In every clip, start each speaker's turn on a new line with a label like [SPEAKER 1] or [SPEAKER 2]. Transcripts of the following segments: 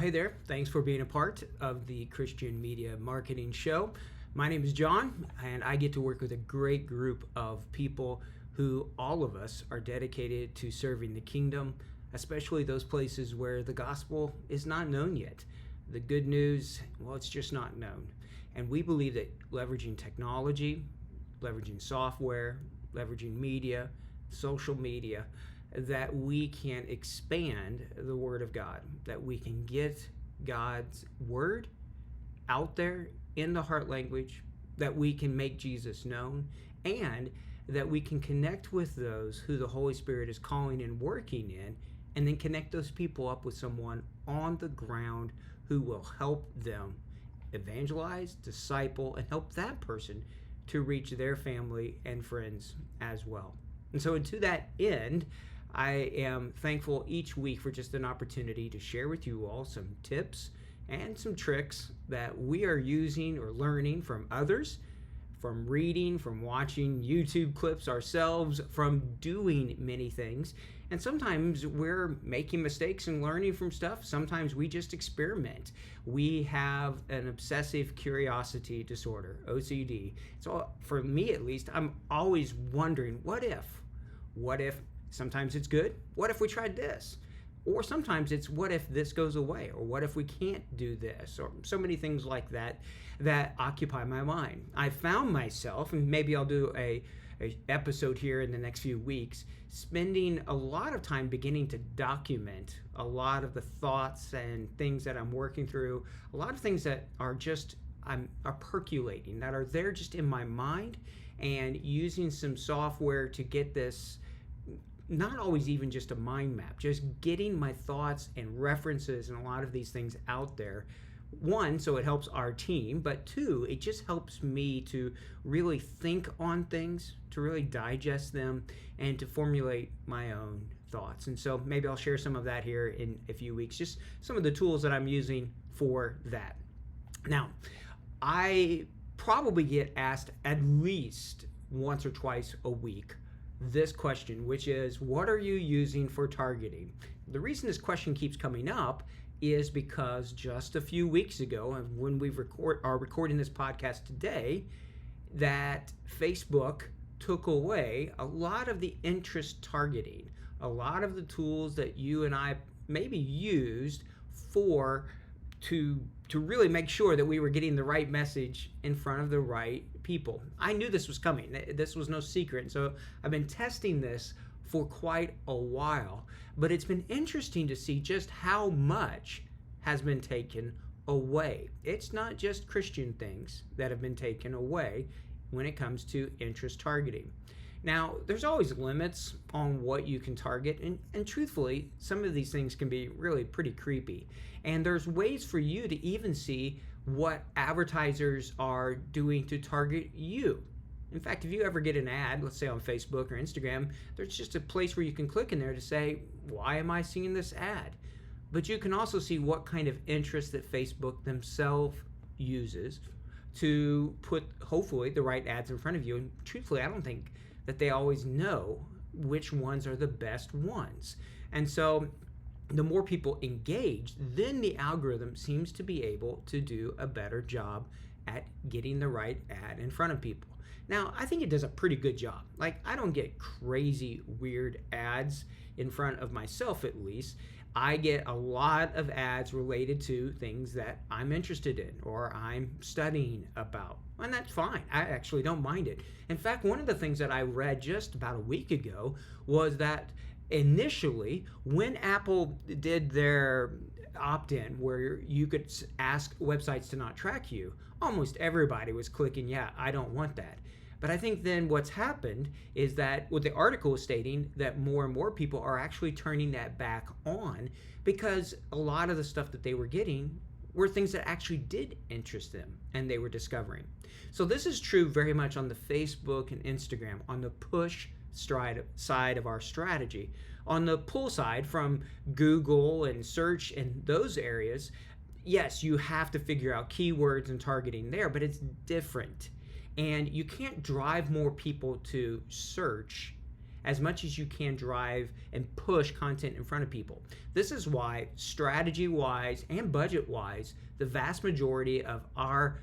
[SPEAKER 1] Hey there. Thanks for being a part of the Christian Media Marketing Show. My name is John, and I get to work with a great group of people who all of us are dedicated to serving the kingdom, especially those places where the gospel is not known yet. The good news, well, it's just not known. And we believe that leveraging technology, leveraging software, leveraging media, social media, that we can expand the Word of God, that we can get God's Word out there in the heart language, that we can make Jesus known, and that we can connect with those who the Holy Spirit is calling and working in, and then connect those people up with someone on the ground who will help them evangelize, disciple, and help that person to reach their family and friends as well. And so to that end, I am thankful each week for just an opportunity to share with you all some tips and some tricks that we are using or learning from others, from reading, from watching YouTube clips ourselves, from doing many things. And sometimes we're making mistakes and learning from stuff. Sometimes we just experiment. We have an obsessive curiosity disorder, OCD. So for me at least, I'm always wondering, what if? What if sometimes it's good? What if we tried this? Or sometimes it's, what if this goes away? Or what if we can't do this? Or so many things like that that occupy my mind. I found myself, and maybe I'll do a episode here in the next few weeks, spending a lot of time beginning to document a lot of the thoughts and things that I'm working through, a lot of things that are just are percolating, that are there just in my mind, and using some software to get this, not always even just a mind map, just getting my thoughts and references and a lot of these things out there. One, so it helps our team, but two, it just helps me to really think on things, to really digest them, and to formulate my own thoughts. And so maybe I'll share some of that here in a few weeks, just some of the tools that I'm using for that. Now, I probably get asked at least once or twice a week this question, which is, what are you using for targeting? The reason this question keeps coming up is because just a few weeks ago, when we are recording this podcast today, that Facebook took away a lot of the interest targeting, a lot of the tools that you and I maybe used to really make sure that we were getting the right message in front of the right people. I knew this was coming. This was no secret. And so I've been testing this for quite a while, but it's been interesting to see just how much has been taken away. It's not just Christian things that have been taken away when it comes to interest targeting. Now, there's always limits on what you can target, and truthfully, some of these things can be really pretty creepy. And there's ways for you to even see what advertisers are doing to target you. In fact, if you ever get an ad, let's say on Facebook or Instagram, there's just a place where you can click in there to say, why am I seeing this ad? But you can also see what kind of interest that Facebook themselves uses to put, hopefully, the right ads in front of you. And truthfully, I don't think that they always know which ones are the best ones. And so the more people engage, then the algorithm seems to be able to do a better job at getting the right ad in front of people. Now, I think it does a pretty good job. Like, I don't get crazy weird ads in front of myself, at least. I get a lot of ads related to things that I'm interested in or I'm studying about. And that's fine. I actually don't mind it. In fact, one of the things that I read just about a week ago was that initially, when Apple did their opt-in where you could ask websites to not track you, almost everybody was clicking, yeah, I don't want that. But I think then what's happened is that what the article is stating, that more and more people are actually turning that back on because a lot of the stuff that they were getting were things that actually did interest them and they were discovering. So this is true very much on the Facebook and Instagram, on the push side of our strategy. On the pull side from Google and search and those areas, yes, you have to figure out keywords and targeting there, but it's different. And you can't drive more people to search as much as you can drive and push content in front of people. This is why, strategy-wise and budget-wise, the vast majority of our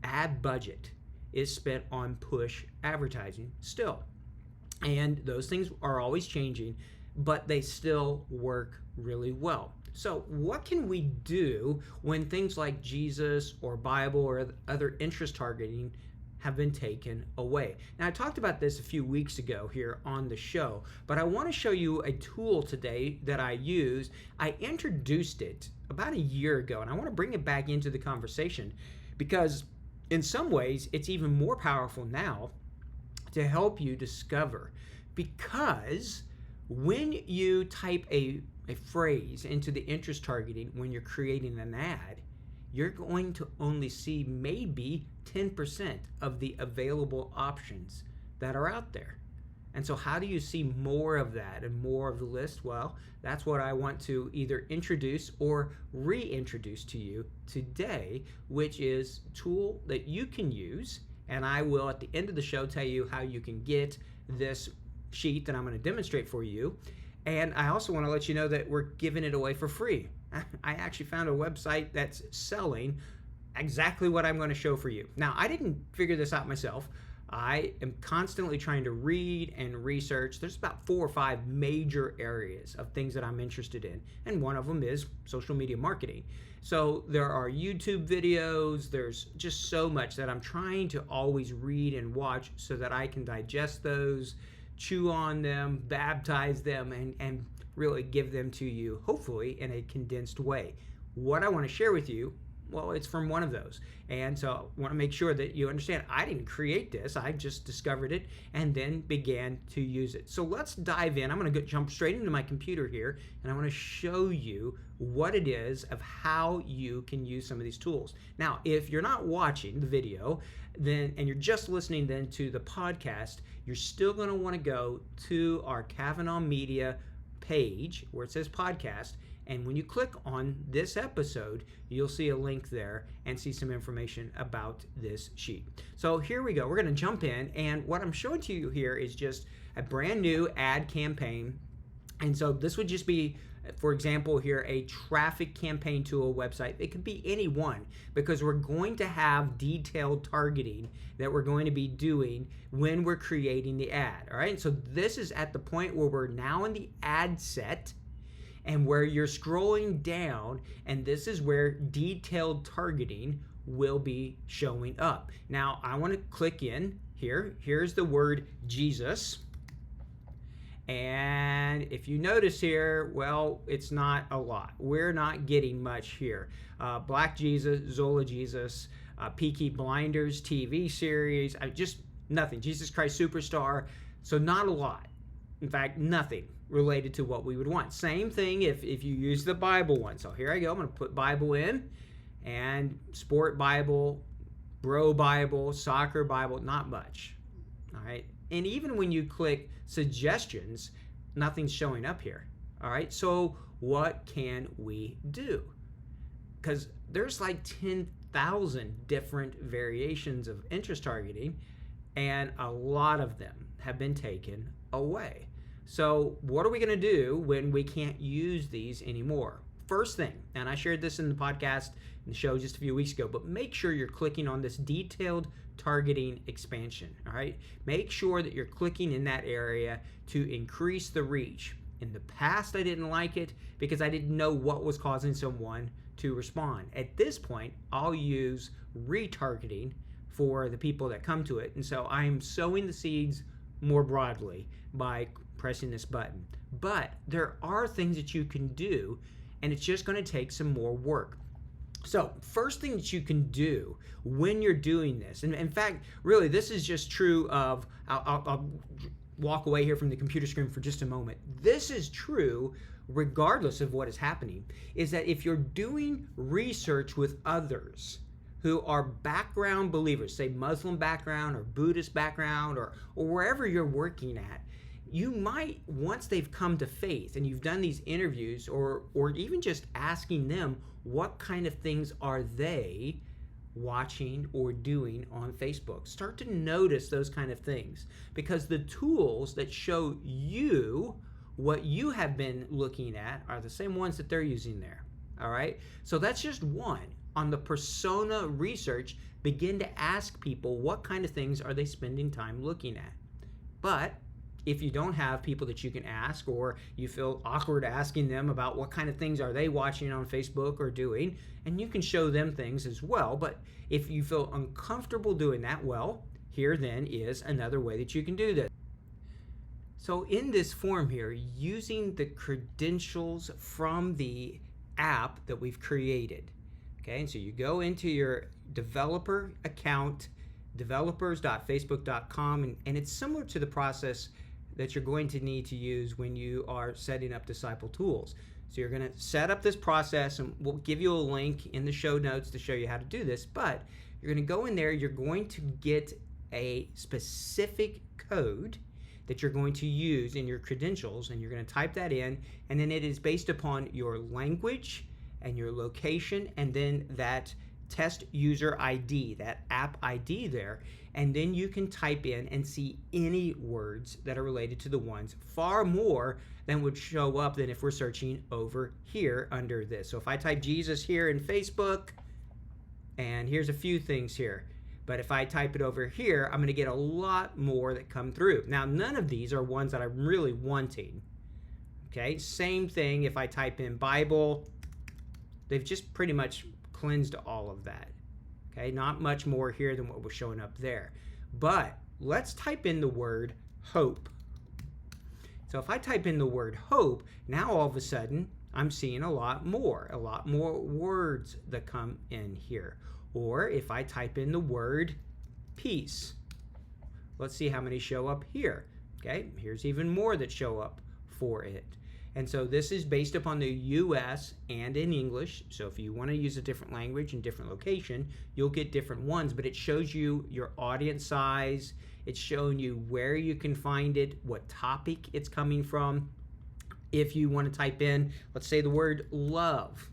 [SPEAKER 1] ad budget is spent on push advertising still. And those things are always changing, but they still work really well. So what can we do when things like Jesus or Bible or other interest targeting have been taken away? Now, I talked about this a few weeks ago here on the show, but I want to show you a tool today that I use. I introduced it about a year ago, and I want to bring it back into the conversation because in some ways it's even more powerful now to help you discover. Because when you type a phrase into the interest targeting when you're creating an ad, you're going to only see maybe 10% of the available options that are out there. And so how do you see more of that and more of the list? Well, that's what I want to either introduce or reintroduce to you today, which is a tool that you can use. And I will, at the end of the show, tell you how you can get this sheet that I'm going to demonstrate for you. And I also want to let you know that we're giving it away for free. I actually found a website that's selling exactly what I'm going to show for you. Now, I didn't figure this out myself. I am constantly trying to read and research. There's about 4 or 5 major areas of things that I'm interested in, and one of them is social media marketing. So there are YouTube videos, there's just so much that I'm trying to always read and watch so that I can digest those, chew on them, baptize them, and really give them to you, hopefully in a condensed way. What I want to share with you, well, it's from one of those. And so I want to make sure that you understand I didn't create this. I just discovered it and then began to use it. So let's dive in. I'm going to jump straight into my computer here, and I want to show you what it is of how you can use some of these tools. Now, if you're not watching the video, then and you're just listening then to the podcast, you're still going to want to go to our Kavanaugh Media page where it says podcast. And when you click on this episode, you'll see a link there and see some information about this sheet. So here we go. We're going to jump in. And what I'm showing to you here is just a brand new ad campaign. And so this would just be, for example, here, a traffic campaign to a website. It could be any one, because we're going to have detailed targeting that we're going to be doing when we're creating the ad. All right. So this is at the point where we're now in the ad set, and where you're scrolling down, and this is where detailed targeting will be showing up. Now, I want to click in here. Here's the word Jesus. And if you notice here, well, it's not a lot. We're not getting much here. Black Jesus, Zola Jesus, Peaky Blinders TV series, just nothing. Jesus Christ Superstar. So not a lot. In fact, nothing related to what we would want. Same thing if you use the Bible one. So here I go. I'm going to put Bible in, and sport Bible, bro Bible, soccer Bible, not much. All right. And even when you click suggestions, nothing's showing up here. All right. So what can we do? Because there's like 10,000 different variations of interest targeting, and a lot of them have been taken away. So what are we going to do when we can't use these anymore? First thing, and I shared this in the podcast and the show just a few weeks ago, but make sure you're clicking on this detailed targeting expansion, all right? Make sure that you're clicking in that area to increase the reach. In the past, I didn't like it because I didn't know what was causing someone to respond. At this point, I'll use retargeting for the people that come to it, and so I'm sowing the seeds more broadly by pressing this button. But there are things that you can do, and it's just going to take some more work. So first thing that you can do when you're doing this, and in fact, really this is just true of, I'll walk away here from the computer screen for just a moment. This is true regardless of what is happening, is that if you're doing research with others who are background believers, say Muslim background or Buddhist background or wherever you're working at, you might, once they've come to faith and you've done these interviews or even just asking them what kind of things are they watching or doing on Facebook. Start to notice those kind of things, because the tools that show you what you have been looking at are the same ones that they're using there. All right? So that's just one. On the persona research, begin to ask people what kind of things are they spending time looking at. But if you don't have people that you can ask, or you feel awkward asking them about what kind of things are they watching on Facebook or doing, and you can show them things as well. But if you feel uncomfortable doing that, well, here then is another way that you can do this. So in this form here, using the credentials from the app that we've created. Okay, and so you go into your developer account, developers.facebook.com, and it's similar to the process that you're going to need to use when you are setting up Disciple Tools. So you're going to set up this process, and we'll give you a link in the show notes to show you how to do this, but you're going to go in there, you're going to get a specific code that you're going to use in your credentials, and you're going to type that in, and then it is based upon your language and your location, and then that test user ID, that app ID there, and then you can type in and see any words that are related to the ones, far more than would show up than if we're searching over here under this. So if I type Jesus here in Facebook, and here's a few things here, but if I type it over here, I'm going to get a lot more that come through. Now, none of these are ones that I'm really wanting. Okay, same thing if I type in Bible, they've just pretty much cleansed all of that. Okay, not much more here than what was showing up there. But let's type in the word hope. So if I type in the word hope, now all of a sudden I'm seeing a lot more words that come in here. Or if I type in the word peace, let's see how many show up here. Okay, here's even more that show up for it. And so this is based upon the US and in English. So if you want to use a different language and different location, you'll get different ones, but it shows you your audience size. It's showing you where you can find it, what topic it's coming from. If you want to type in, let's say the word love.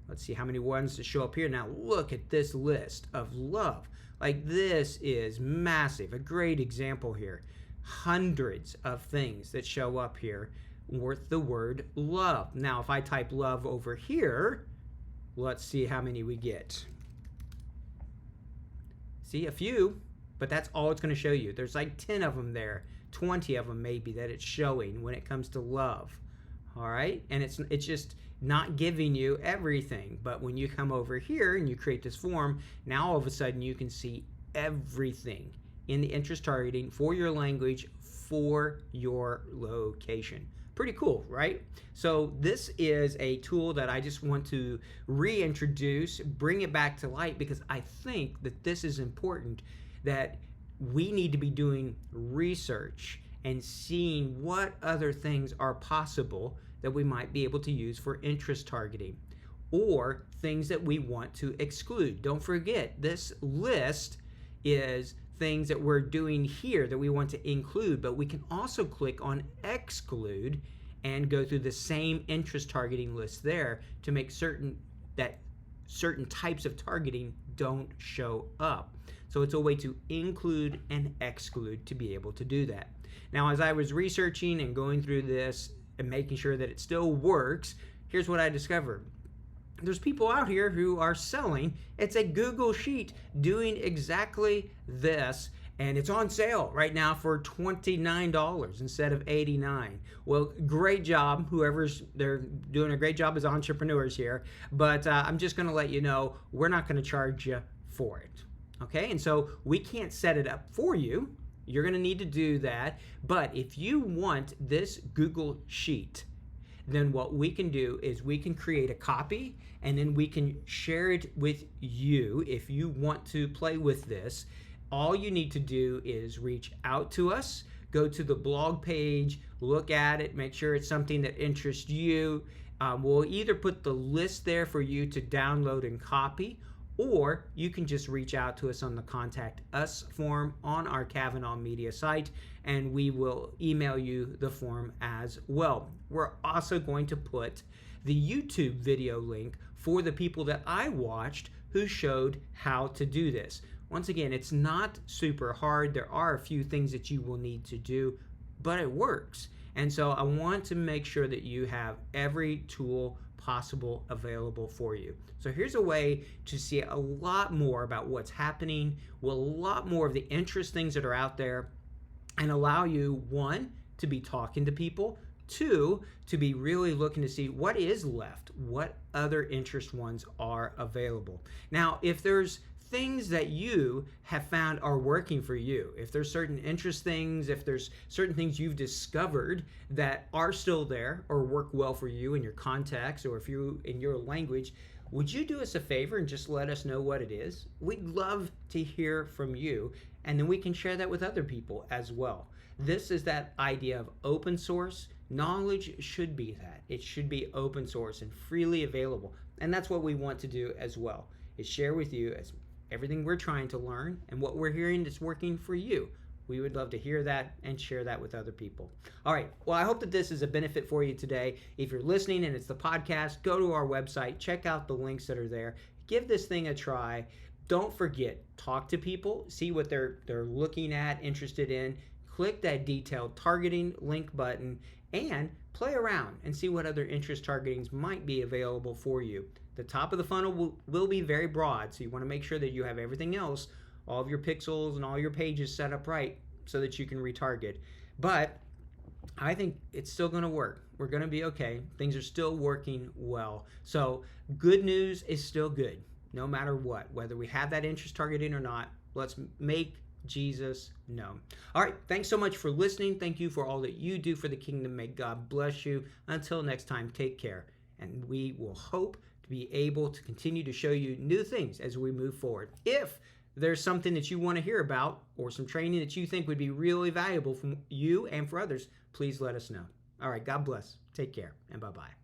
[SPEAKER 1] Let's see how many ones to show up here. Now look at this list of love. Like, this is massive. A great example here. Hundreds of things that show up here with the word love. Now, if I type love over here, let's see how many we get. See, a few, but that's all it's going to show you. There's like 10 of them there, 20 of them maybe that it's showing when it comes to love. All right, and it's just not giving you everything. But when you come over here and you create this form, now all of a sudden you can see everything in the interest targeting for your language, for your location. Pretty cool, right? So this is a tool that I just want to reintroduce, bring it back to light, because I think that this is important, that we need to be doing research and seeing what other things are possible that we might be able to use for interest targeting, or things that we want to exclude. Don't forget, this list is things that we're doing here that we want to include, but we can also click on exclude and go through the same interest targeting list there to make certain that certain types of targeting don't show up. So it's a way to include and exclude to be able to do that. Now, as I was researching and going through this and making sure that it still works, here's what I discovered. There's people out here who are selling, it's a Google Sheet doing exactly this, and it's on sale right now for $29 instead of $89. Well, great job, they're doing a great job as entrepreneurs here, but I'm just going to let you know, we're not going to charge you for it. Okay, and so we can't set it up for you. You're going to need to do that, but if you want this Google Sheet, then what we can do is we can create a copy, and then we can share it with you if you want to play with this. All you need to do is reach out to us, go to the blog page, look at it, make sure it's something that interests you. We'll either put the list there for you to download and copy, or you can just reach out to us on the Contact Us form on our Kavanaugh Media site, and we will email you the form as well. We're also going to put the YouTube video link for the people that I watched who showed how to do this. Once again, it's not super hard. There are a few things that you will need to do, but it works. And so I want to make sure that you have every tool possible available for you. So here's a way to see a lot more about what's happening, a lot more of the interest things that are out there, and allow you, one, to be talking to people, two, to be really looking to see what is left, what other interest ones are available. Now, if there's things that you have found are working for you, if there's certain interest things, if there's certain things you've discovered that are still there or work well for you in your context, or if you in your language, would you do us a favor and just let us know what it is? We'd love to hear from you, and then we can share that with other people as well. This is that idea of open source. Knowledge should be that. It should be open source and freely available. And that's what we want to do as well, is share with you as everything we're trying to learn and what we're hearing that's working for you. We would love to hear that and share that with other people. All right. Well, I hope that this is a benefit for you today. If you're listening and it's the podcast, go to our website, check out the links that are there. Give this thing a try. Don't forget, talk to people, see what they're looking at, interested in. Click that detailed targeting link button and play around and see what other interest targetings might be available for you. The top of the funnel will be very broad, so you want to make sure that you have everything else, all of your pixels and all your pages set up right so that you can retarget. But I think it's still going to work. We're going to be okay. Things are still working well. So good news is still good, no matter what. Whether we have that interest targeting or not, let's make Jesus known. All right. Thanks so much for listening. Thank you for all that you do for the kingdom. May God bless you. Until next time, take care. And we will hope to be able to continue to show you new things as we move forward. If there's something that you want to hear about or some training that you think would be really valuable for you and for others, please let us know. All right. God bless. Take care and bye-bye.